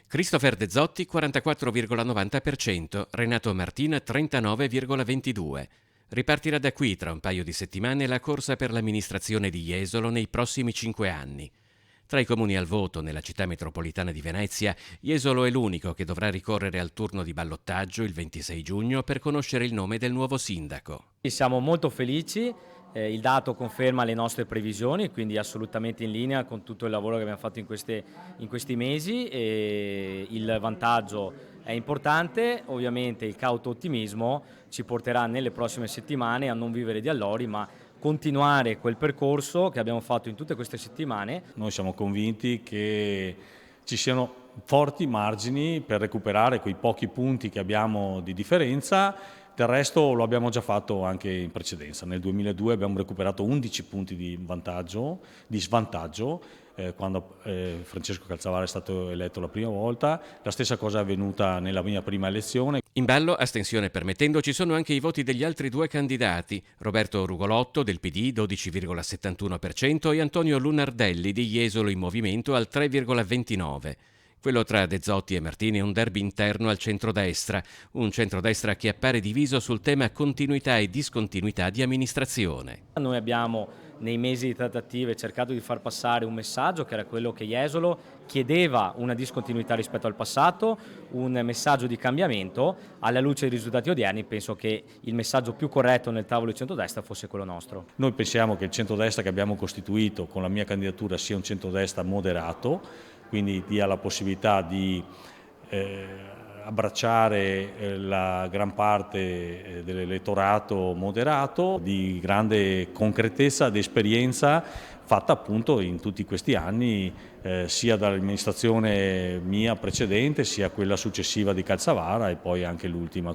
Christopher De Zotti 44,90%, Renato Martin 39,22%. Ripartirà da qui tra un paio di settimane la corsa per l'amministrazione di Jesolo nei prossimi 5 anni. Tra i comuni al voto nella città metropolitana di Venezia, Jesolo è l'unico che dovrà ricorrere al turno di ballottaggio il 26 giugno per conoscere il nome del nuovo sindaco. Siamo molto felici, il dato conferma le nostre previsioni, quindi assolutamente in linea con tutto il lavoro che abbiamo fatto in questi mesi. E il vantaggio è importante, ovviamente il cauto ottimismo ci porterà nelle prossime settimane a non vivere di allori, ma continuare quel percorso che abbiamo fatto in tutte queste settimane. Noi siamo convinti che ci siano forti margini per recuperare quei pochi punti che abbiamo di differenza. Del resto lo abbiamo già fatto anche in precedenza. Nel 2002 abbiamo recuperato 11 punti di svantaggio, quando Francesco Calzavara è stato eletto la prima volta. La stessa cosa è avvenuta nella mia prima elezione. In ballo, astensione permettendo, ci sono anche i voti degli altri due candidati, Roberto Rugolotto del PD 12,71% e Antonio Lunardelli di Jesolo in Movimento al 3,29%. Quello tra De Zotti e Martini è un derby interno al centrodestra, un centrodestra che appare diviso sul tema continuità e discontinuità di amministrazione. Noi abbiamo nei mesi di trattative cercato di far passare un messaggio che era quello che Jesolo chiedeva una discontinuità rispetto al passato, un messaggio di cambiamento. Alla luce dei risultati odierni penso che il messaggio più corretto nel tavolo di centrodestra fosse quello nostro. Noi pensiamo che il centrodestra che abbiamo costituito con la mia candidatura sia un centrodestra moderato, quindi dia la possibilità di abbracciare la gran parte dell'elettorato moderato, di grande concretezza ed esperienza fatta appunto in tutti questi anni, sia dall'amministrazione mia precedente, sia quella successiva di Calzavara e poi anche l'ultima